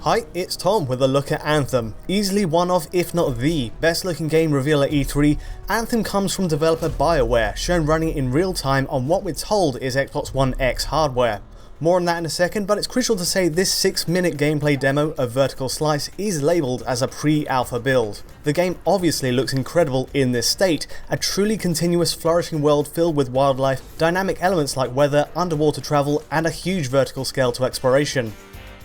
Hi, it's Tom with a look at Anthem. Easily one of, if not the, best looking game reveal at E3, Anthem comes from developer BioWare, shown running in real time on what we're told is Xbox One X hardware. More on that in a second, but it's crucial to say this 6-minute gameplay demo of Vertical Slice is labelled as a pre-alpha build. The game obviously looks incredible in this state, a truly continuous flourishing world filled with wildlife, dynamic elements like weather, underwater travel, and a huge vertical scale to exploration.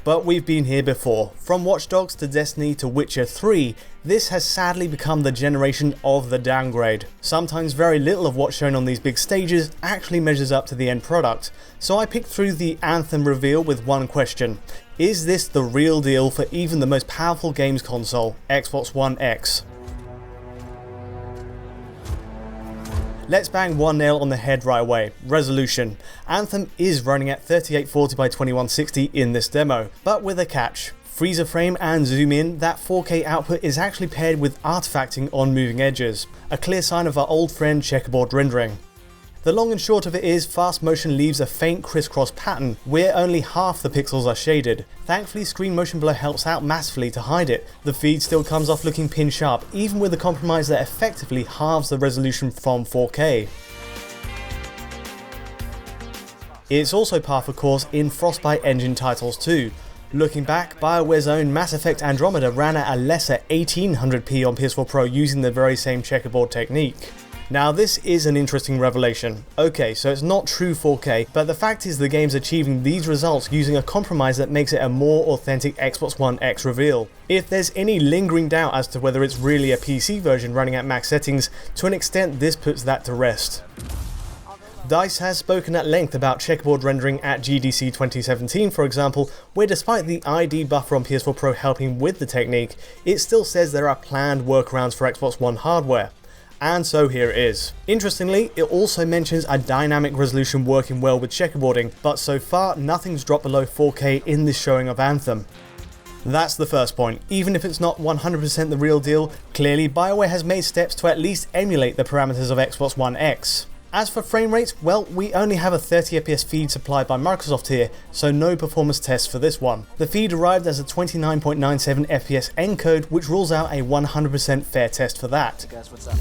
But we've been here before. From Watch Dogs to Destiny to Witcher 3, this has sadly become the generation of the downgrade. Sometimes very little of what's shown on these big stages actually measures up to the end product, so I picked through the Anthem reveal with one question. Is this the real deal for even the most powerful games console, Xbox One X? Let's bang one nail on the head right away. Resolution. Anthem is running at 3840 by 2160 in this demo, but with a catch. Freeze a frame and zoom in, that 4K output is actually paired with artifacting on moving edges, a clear sign of our old friend Checkerboard Rendering. The long and short of it is, fast motion leaves a faint crisscross pattern where only half the pixels are shaded. Thankfully, screen motion blur helps out massively to hide it. The feed still comes off looking pin sharp, even with a compromise that effectively halves the resolution from 4K. It's also par for course in Frostbite engine titles too. Looking back, BioWare's own Mass Effect Andromeda ran at a lesser 1800p on PS4 Pro using the very same checkerboard technique. Now this is an interesting revelation. Okay, so it's not true 4K, but the fact is the game's achieving these results using a compromise that makes it a more authentic Xbox One X reveal. If there's any lingering doubt as to whether it's really a PC version running at max settings, to an extent this puts that to rest. DICE has spoken at length about checkerboard rendering at GDC 2017 for example, where despite the ID buffer on PS4 Pro helping with the technique, it still says there are planned workarounds for Xbox One hardware. And so here it is. Interestingly, it also mentions a dynamic resolution working well with checkerboarding, but so far nothing's dropped below 4K in this showing of Anthem. That's the first point. Even if it's not 100% the real deal, clearly BioWare has made steps to at least emulate the parameters of Xbox One X. As for frame rates, well, we only have a 30fps feed supplied by Microsoft here, so no performance tests for this one. The feed arrived as a 29.97 FPS encode, which rules out a 100% fair test for that. Hey guys, what's up?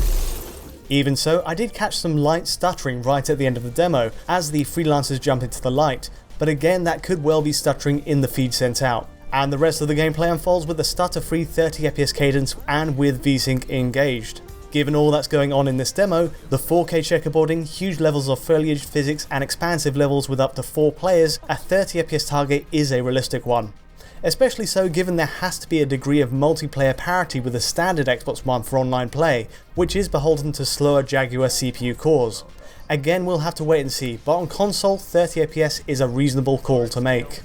Even so, I did catch some light stuttering right at the end of the demo, as the freelancers jump into the light, but again that could well be stuttering in the feed sent out. And the rest of the gameplay unfolds with a stutter-free 30fps cadence and with VSync engaged. Given all that's going on in this demo, the 4K checkerboarding, huge levels of foliage physics and expansive levels with up to 4 players, a 30fps target is a realistic one. Especially so given there has to be a degree of multiplayer parity with the standard Xbox One for online play, which is beholden to slower Jaguar CPU cores. Again, we'll have to wait and see, but on console 30fps is a reasonable call to make.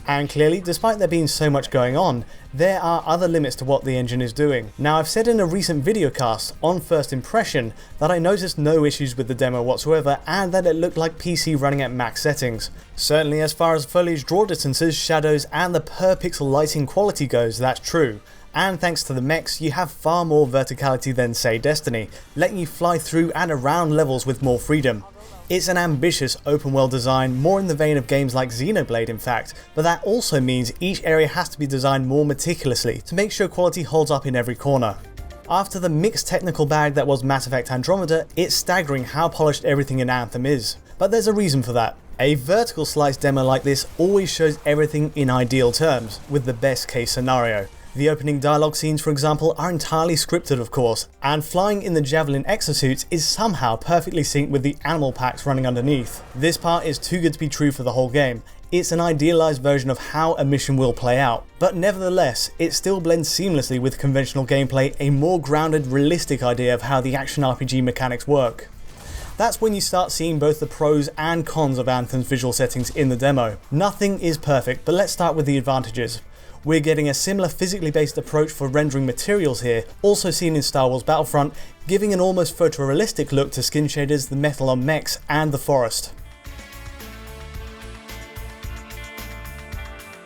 And clearly, despite there being so much going on, there are other limits to what the engine is doing. Now I've said in a recent videocast, on first impression, that I noticed no issues with the demo whatsoever and that it looked like PC running at max settings. Certainly as far as foliage draw distances, shadows and the per pixel lighting quality goes, that's true. And thanks to the mechs, you have far more verticality than say Destiny, letting you fly through and around levels with more freedom. It's an ambitious open world design, more in the vein of games like Xenoblade in fact, but that also means each area has to be designed more meticulously to make sure quality holds up in every corner. After the mixed technical bag that was Mass Effect Andromeda, it's staggering how polished everything in Anthem is. But there's a reason for that. A vertical slice demo like this always shows everything in ideal terms, with the best case scenario. The opening dialogue scenes, for example, are entirely scripted of course, and flying in the Javelin exosuits is somehow perfectly synced with the animal packs running underneath. This part is too good to be true for the whole game. It's an idealized version of how a mission will play out, but nevertheless, it still blends seamlessly with conventional gameplay, a more grounded, realistic idea of how the action RPG mechanics work. That's when you start seeing both the pros and cons of Anthem's visual settings in the demo. Nothing is perfect, but let's start with the advantages. We're getting a similar physically based approach for rendering materials here, also seen in Star Wars Battlefront, giving an almost photorealistic look to skin shaders, the metal on mechs, and the forest.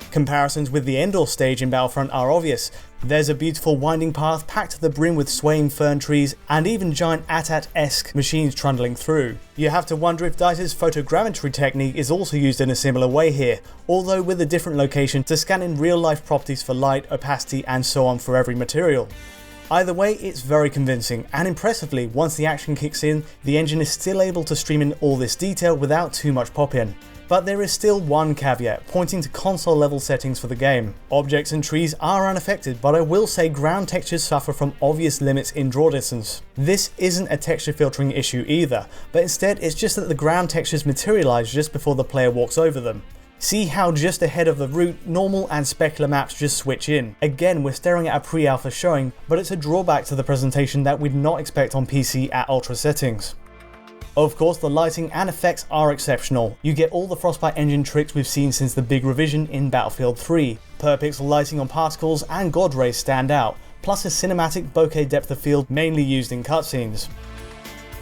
Comparisons with the Endor stage in Battlefront are obvious. There's a beautiful winding path packed to the brim with swaying fern trees and even giant AT-AT-esque machines trundling through. You have to wonder if DICE's photogrammetry technique is also used in a similar way here, although with a different location to scan in real life properties for light, opacity and so on for every material. Either way, it's very convincing, and impressively, once the action kicks in, the engine is still able to stream in all this detail without too much pop-in. But there is still one caveat, pointing to console level settings for the game. Objects and trees are unaffected, but I will say ground textures suffer from obvious limits in draw distance. This isn't a texture filtering issue either, but instead it's just that the ground textures materialize just before the player walks over them. See how just ahead of the route, normal and specular maps just switch in. Again, we're staring at a pre-alpha showing, but it's a drawback to the presentation that we'd not expect on PC at ultra settings. Of course, the lighting and effects are exceptional. You get all the Frostbite engine tricks we've seen since the big revision in Battlefield 3. Per pixel lighting on particles and god rays stand out, plus a cinematic bokeh depth of field mainly used in cutscenes.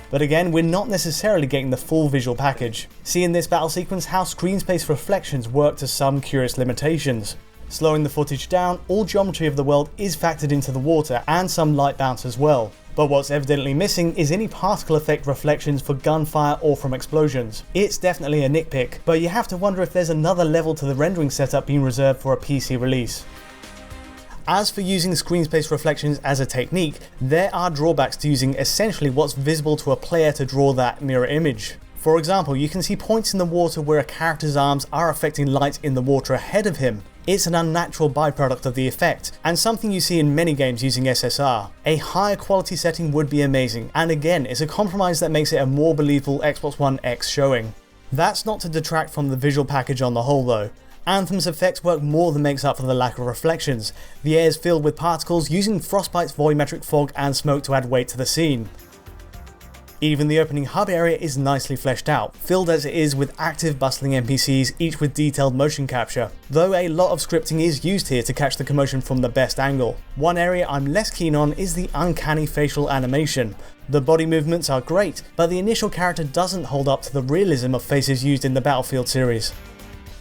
But again, we're not necessarily getting the full visual package. See in this battle sequence how screen space reflections work to some curious limitations. Slowing the footage down, all geometry of the world is factored into the water and some light bounce as well. But what's evidently missing is any particle effect reflections for gunfire or from explosions. It's definitely a nitpick, but you have to wonder if there's another level to the rendering setup being reserved for a PC release. As for using screen space reflections as a technique, there are drawbacks to using essentially what's visible to a player to draw that mirror image. For example, you can see points in the water where a character's arms are affecting light in the water ahead of him. It's an unnatural byproduct of the effect, and something you see in many games using SSR. A higher quality setting would be amazing, and again, it's a compromise that makes it a more believable Xbox One X showing. That's not to detract from the visual package on the whole though. Anthem's effects work more than makes up for the lack of reflections. The air is filled with particles using Frostbite's volumetric fog and smoke to add weight to the scene. Even the opening hub area is nicely fleshed out, filled as it is with active bustling NPCs, each with detailed motion capture, though a lot of scripting is used here to catch the commotion from the best angle. One area I'm less keen on is the uncanny facial animation. The body movements are great, but the initial character doesn't hold up to the realism of faces used in the Battlefield series.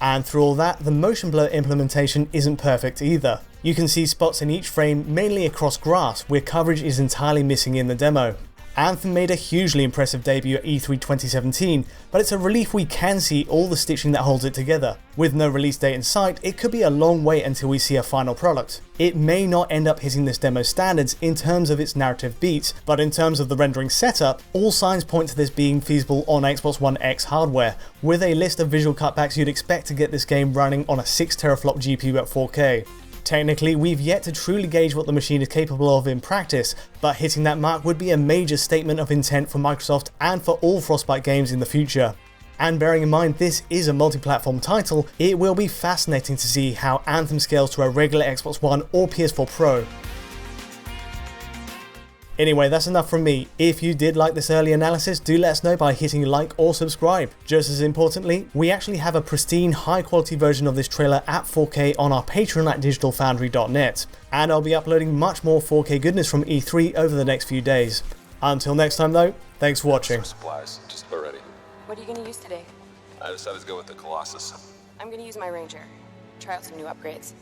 And through all that, the motion blur implementation isn't perfect either. You can see spots in each frame, mainly across grass, where coverage is entirely missing in the demo. Anthem made a hugely impressive debut at E3 2017, but it's a relief we can see all the stitching that holds it together. With no release date in sight, it could be a long wait until we see a final product. It may not end up hitting this demo's standards in terms of its narrative beats, but in terms of the rendering setup, all signs point to this being feasible on Xbox One X hardware, with a list of visual cutbacks you'd expect to get this game running on a 6 teraflop GPU at 4K. Technically, we've yet to truly gauge what the machine is capable of in practice, but hitting that mark would be a major statement of intent for Microsoft and for all Frostbite games in the future. And bearing in mind this is a multi-platform title, it will be fascinating to see how Anthem scales to a regular Xbox One or PS4 Pro. Anyway, that's enough from me. If you did like this early analysis, do let us know by hitting like or subscribe. Just as importantly, we actually have a pristine, high quality version of this trailer at 4K on our Patreon at digitalfoundry.net. And I'll be uploading much more 4K goodness from E3 over the next few days. Until next time though, thanks for watching. Supplies, just about ready. What are you going to use today? I decided to go with the Colossus. I'm going to use my Ranger. Try out some new upgrades.